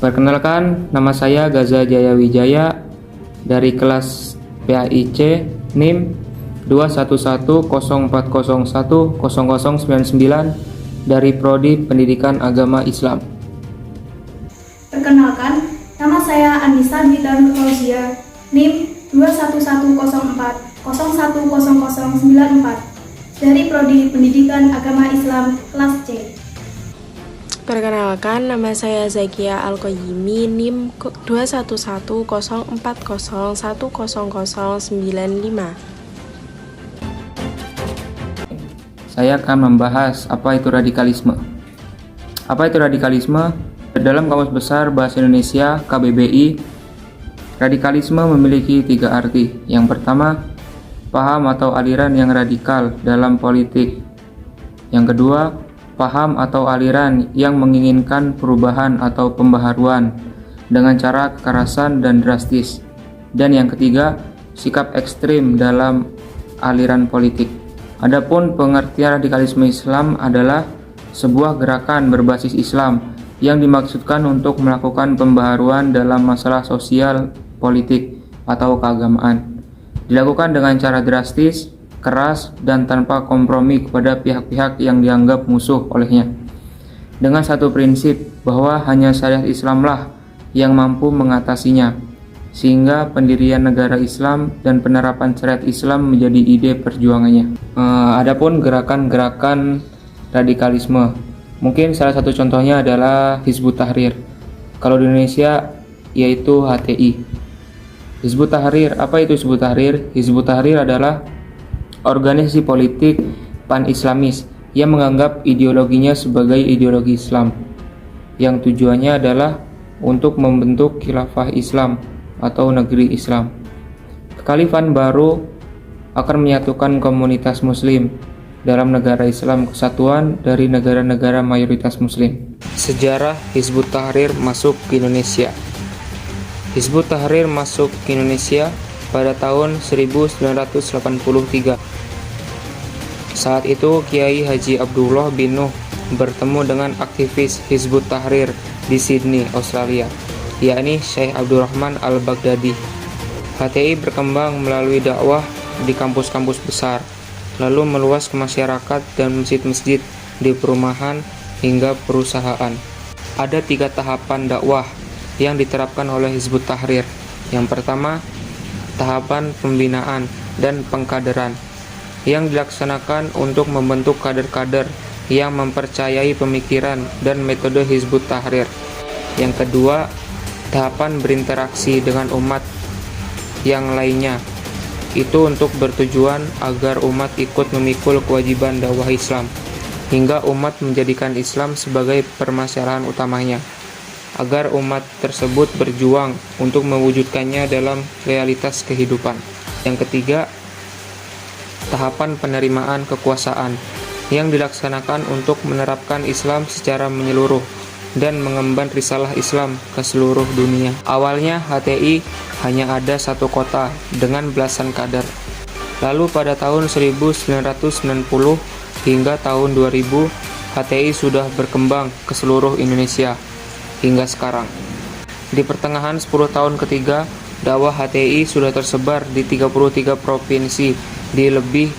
Perkenalkan, nama saya Gaza Jaya Wijaya dari kelas PAIC NIM 21104010099 dari Prodi Pendidikan Agama Islam. Perkenalkan, nama saya Anissa Dita Nurfauzia, NIM 21104010094 dari Prodi Pendidikan Agama Islam kelas C. Perkenalkan, nama saya Zakia Alkoyimi, NIM 21104010095. Saya akan membahas apa itu radikalisme. Apa itu radikalisme? Dalam Kamus Besar Bahasa Indonesia KBBI, radikalisme memiliki 3 arti. Yang pertama, paham atau aliran yang radikal dalam politik. Yang kedua, paham atau aliran yang menginginkan perubahan atau pembaharuan dengan cara kekerasan dan drastis. Dan yang ketiga, sikap ekstrim dalam aliran politik. Adapun pengertian radikalisme Islam adalah sebuah gerakan berbasis Islam yang dimaksudkan untuk melakukan pembaharuan dalam masalah sosial, politik, atau keagamaan. Dilakukan dengan cara drastis, keras, dan tanpa kompromi kepada pihak-pihak yang dianggap musuh olehnya. Dengan satu prinsip bahwa hanya syariat Islamlah yang mampu mengatasinya, sehingga pendirian negara Islam dan penerapan syariat Islam menjadi ide perjuangannya. Adapun gerakan-gerakan radikalisme, mungkin salah satu contohnya adalah Hizbut Tahrir. Kalau di Indonesia yaitu HTI. Hizbut Tahrir, apa itu Hizbut Tahrir? Hizbut Tahrir adalah organisasi politik pan-islamis yang menganggap ideologinya sebagai ideologi Islam, yang tujuannya adalah untuk membentuk khilafah Islam atau negeri Islam. Kekhalifan baru akan menyatukan komunitas muslim dalam negara Islam kesatuan dari negara-negara mayoritas muslim. Sejarah Hizbut Tahrir masuk ke Indonesia. Hizbut Tahrir masuk ke Indonesia pada tahun 1983. Saat itu Kiai Haji Abdullah bin Nuh bertemu dengan aktivis Hizbut Tahrir di Sydney, Australia, yakni Syekh Abdurrahman Al-Baghdadi. HTI berkembang melalui dakwah di kampus-kampus besar, lalu meluas ke masyarakat dan masjid-masjid di perumahan hingga perusahaan. Ada 3 tahapan dakwah yang diterapkan oleh Hizbut Tahrir. Yang pertama, tahapan pembinaan dan pengkaderan yang dilaksanakan untuk membentuk kader-kader yang mempercayai pemikiran dan metode Hizbut Tahrir. Yang kedua, tahapan berinteraksi dengan umat yang lainnya. Itu untuk bertujuan agar umat ikut memikul kewajiban dakwah Islam, hingga umat menjadikan Islam sebagai permasalahan utamanya, agar umat tersebut berjuang untuk mewujudkannya dalam realitas kehidupan. Yang ketiga, tahapan penerimaan kekuasaan yang dilaksanakan untuk menerapkan Islam secara menyeluruh dan mengemban risalah Islam ke seluruh dunia. Awalnya HTI hanya ada 1 kota dengan belasan kader. Lalu pada tahun 1990 hingga tahun 2000, HTI sudah berkembang ke seluruh Indonesia hingga sekarang. Di pertengahan 10 tahun ketiga, dakwah HTI sudah tersebar di 33 provinsi di lebih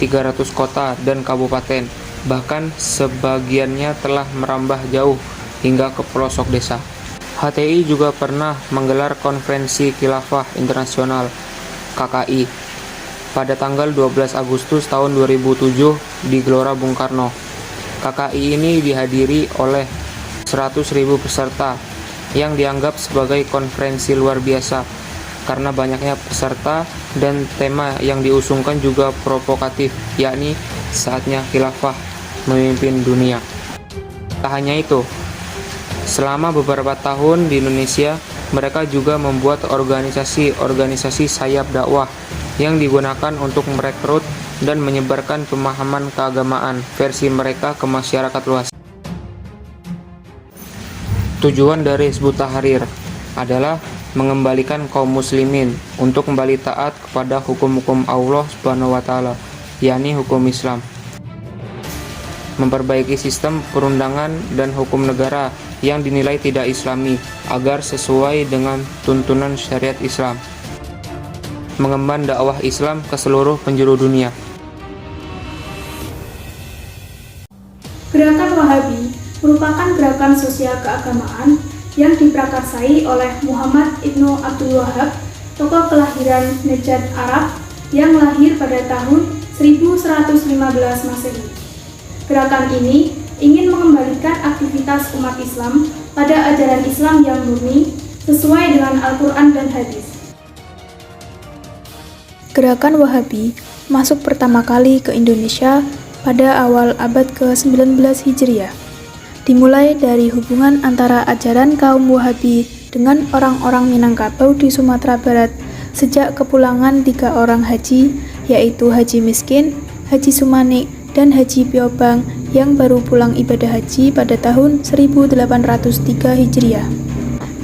300 kota dan kabupaten. Bahkan sebagiannya telah merambah jauh hingga ke pelosok desa. HTI juga pernah menggelar konferensi Khilafah Internasional KKI pada tanggal 12 Agustus tahun 2007 di Gelora Bung Karno. KKI ini dihadiri oleh 100.000 peserta yang dianggap sebagai konferensi luar biasa karena banyaknya peserta dan tema yang diusungkan juga provokatif, yakni saatnya khilafah memimpin dunia. Tak hanya itu, selama beberapa tahun di Indonesia, mereka juga membuat organisasi-organisasi sayap dakwah yang digunakan untuk merekrut dan menyebarkan pemahaman keagamaan versi mereka ke masyarakat luas. Tujuan dari Hizbut Tahrir adalah mengembalikan kaum muslimin untuk kembali taat kepada hukum-hukum Allah Subhanahu wa taala, yakni hukum Islam. Memperbaiki sistem perundangan dan hukum negara yang dinilai tidak islami agar sesuai dengan tuntunan syariat Islam. Mengemban dakwah Islam ke seluruh penjuru dunia. Gerakan Wahabi merupakan gerakan sosial keagamaan yang diprakarsai oleh Muhammad Ibnu Abdul Wahab, tokoh kelahiran Najd Arab yang lahir pada tahun 1115 Masehi. Gerakan ini ingin mengembalikan aktivitas umat Islam pada ajaran Islam yang murni sesuai dengan Al-Quran dan Hadis. Gerakan Wahabi masuk pertama kali ke Indonesia pada awal abad ke-19 Hijriah. Dimulai dari hubungan antara ajaran kaum Wahabi dengan orang-orang Minangkabau di Sumatera Barat sejak kepulangan 3 orang haji, yaitu Haji Miskin, Haji Sumanik, dan Haji Piobang yang baru pulang ibadah haji pada tahun 1803 Hijriah.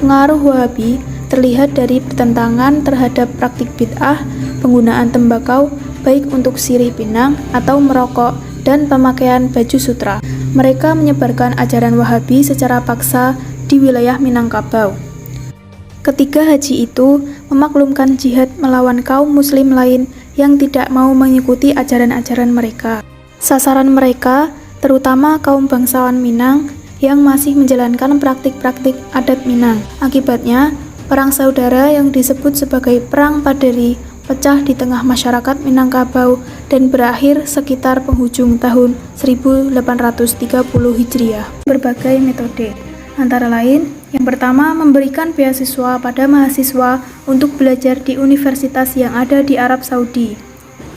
Pengaruh Wahabi terlihat dari pertentangan terhadap praktik bid'ah, penggunaan tembakau baik untuk sirih pinang atau merokok, dan pemakaian baju sutra. Mereka menyebarkan ajaran Wahabi secara paksa di wilayah Minangkabau. Ketiga haji itu memaklumkan jihad melawan kaum muslim lain yang tidak mau mengikuti ajaran-ajaran mereka. Sasaran mereka terutama kaum bangsawan Minang yang masih menjalankan praktik-praktik adat Minang. Akibatnya, perang saudara yang disebut sebagai Perang Paderi pecah di tengah masyarakat Minangkabau dan berakhir sekitar penghujung tahun 1830 Hijriah. Berbagai metode, antara lain, yang pertama memberikan beasiswa pada mahasiswa untuk belajar di universitas yang ada di Arab Saudi.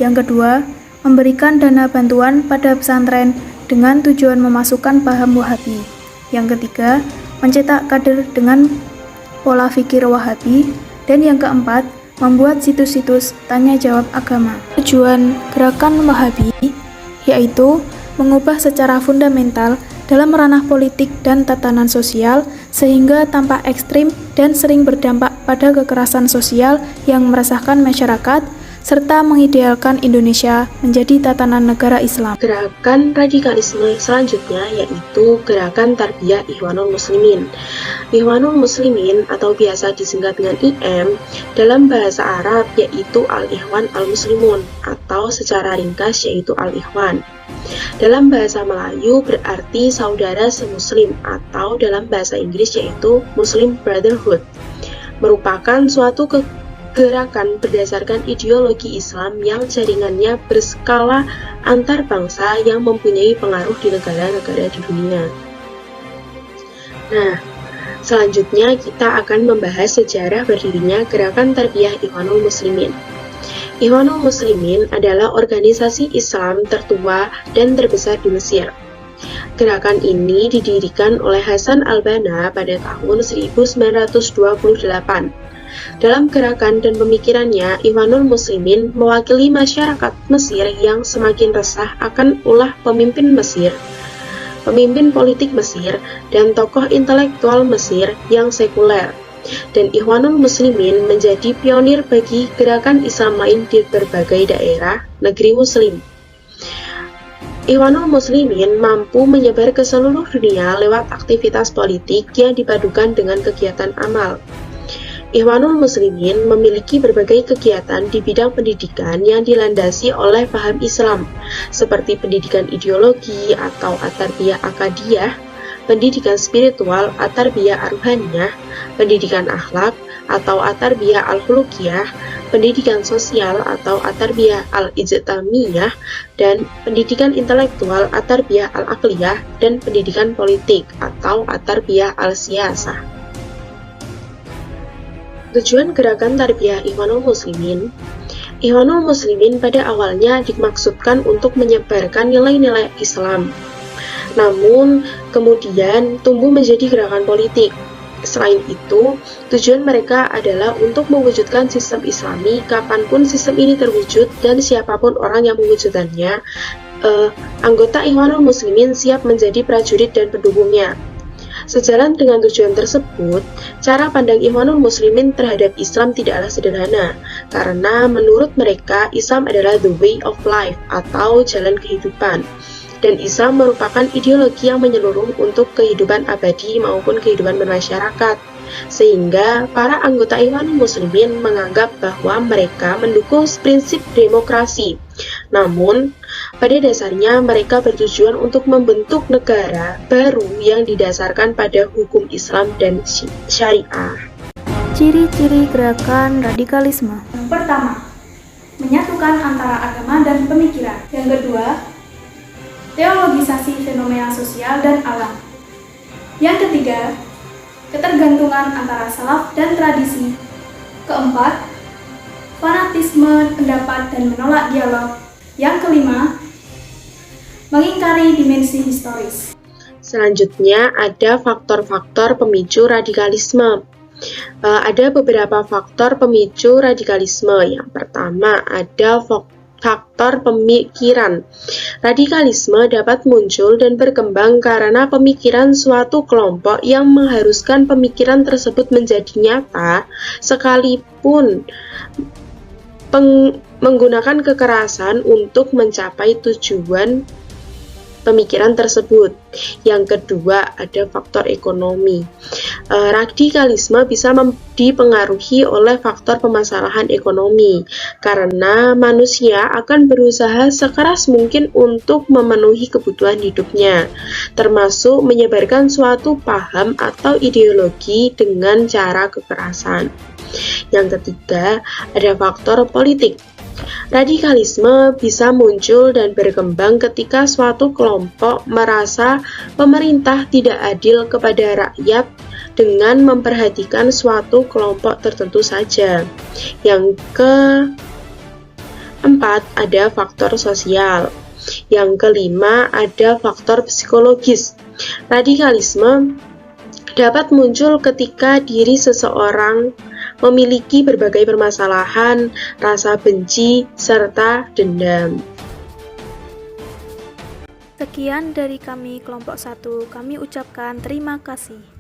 Yang kedua, memberikan dana bantuan pada pesantren dengan tujuan memasukkan paham Wahabi. Yang ketiga, mencetak kader dengan pola fikir Wahabi. Dan yang keempat, membuat situs-situs tanya jawab agama. Tujuan gerakan Wahabi yaitu mengubah secara fundamental dalam ranah politik dan tatanan sosial sehingga tampak ekstrim dan sering berdampak pada kekerasan sosial yang meresahkan masyarakat serta mengidealkan Indonesia menjadi tatanan negara Islam. Gerakan radikalisme selanjutnya yaitu Gerakan Tarbiyah Ikhwanul Muslimin. Ikhwanul Muslimin atau biasa disingkat dengan IM dalam bahasa Arab yaitu Al-Ikhwan Al-Muslimun atau secara ringkas yaitu Al-Ikhwan. Dalam bahasa Melayu berarti saudara semuslim atau dalam bahasa Inggris yaitu Muslim Brotherhood. Merupakan suatu gerakan berdasarkan ideologi Islam yang jaringannya berskala antar bangsa yang mempunyai pengaruh di negara-negara di dunia. Nah, selanjutnya kita akan membahas sejarah berdirinya Gerakan Tarbiyah Ikhwanul Muslimin. Ikhwanul Muslimin adalah organisasi Islam tertua dan terbesar di Mesir. Gerakan ini didirikan oleh Hasan al-Banna pada tahun 1928. Dalam gerakan dan pemikirannya, Ikhwanul Muslimin mewakili masyarakat Mesir yang semakin resah akan ulah pemimpin Mesir, pemimpin politik Mesir, dan tokoh intelektual Mesir yang sekuler. Dan Ikhwanul Muslimin menjadi pionir bagi gerakan Islam lain di berbagai daerah negeri Muslim. Ikhwanul Muslimin mampu menyebar ke seluruh dunia lewat aktivitas politik yang dipadukan dengan kegiatan amal. Ikhwanul Muslimin memiliki berbagai kegiatan di bidang pendidikan yang dilandasi oleh paham Islam, seperti pendidikan ideologi atau at-tarbiyah akadiyah, pendidikan spiritual at-tarbiyah ar-ruhaniyah, pendidikan akhlak atau at-tarbiyah al-khuluqiyah, pendidikan sosial atau at-tarbiyah al-ijtamiyah, dan pendidikan intelektual at-tarbiyah al-aqliyah, dan pendidikan politik atau at-tarbiyah al-siyasah. Tujuan Gerakan Tarbiyah Ikhwanul Muslimin. Ikhwanul Muslimin pada awalnya dimaksudkan untuk menyebarkan nilai-nilai Islam, namun kemudian tumbuh menjadi gerakan politik. Selain itu, tujuan mereka adalah untuk mewujudkan sistem Islami kapanpun sistem ini terwujud dan siapapun orang yang mewujudkannya. Anggota Ikhwanul Muslimin siap menjadi prajurit dan pendukungnya. Sejalan dengan tujuan tersebut, cara pandang Ikhwanul Muslimin terhadap Islam tidaklah sederhana, karena menurut mereka Islam adalah the way of life atau jalan kehidupan. dan Islam merupakan ideologi yang menyeluruh untuk kehidupan abadi maupun kehidupan bermasyarakat, sehingga para anggota Ikhwanul Muslimin menganggap bahwa mereka mendukung prinsip demokrasi. Namun, pada dasarnya mereka bertujuan untuk membentuk negara baru yang didasarkan pada hukum Islam dan syariah. Ciri-ciri gerakan radikalisme. Yang pertama, menyatukan antara agama dan pemikiran. Yang kedua, teologisasi fenomena sosial dan alam. Yang ketiga, ketergantungan antara salaf dan tradisi. Keempat, fanatisme pendapat dan menolak dialog. Yang kelima, mengingkari dimensi historis. Selanjutnya ada faktor-faktor pemicu radikalisme. Ada beberapa faktor pemicu radikalisme. Yang pertama ada faktor pemikiran. Radikalisme dapat muncul dan berkembang karena pemikiran suatu kelompok yang mengharuskan pemikiran tersebut menjadi nyata, sekalipun menggunakan kekerasan untuk mencapai tujuan pemikiran tersebut. Yang kedua ada faktor ekonomi. Radikalisme bisa dipengaruhi oleh faktor permasalahan ekonomi karena manusia akan berusaha sekeras mungkin untuk memenuhi kebutuhan hidupnya, termasuk menyebarkan suatu paham atau ideologi dengan cara kekerasan. Yang ketiga ada faktor politik. Radikalisme bisa muncul dan berkembang ketika suatu kelompok merasa pemerintah tidak adil kepada rakyat dengan memperhatikan suatu kelompok tertentu saja. Yang keempat ada faktor sosial. Yang kelima ada faktor psikologis. Radikalisme dapat muncul ketika diri seseorang memiliki berbagai permasalahan, rasa benci, serta dendam. Sekian dari kami kelompok 1, kami ucapkan terima kasih.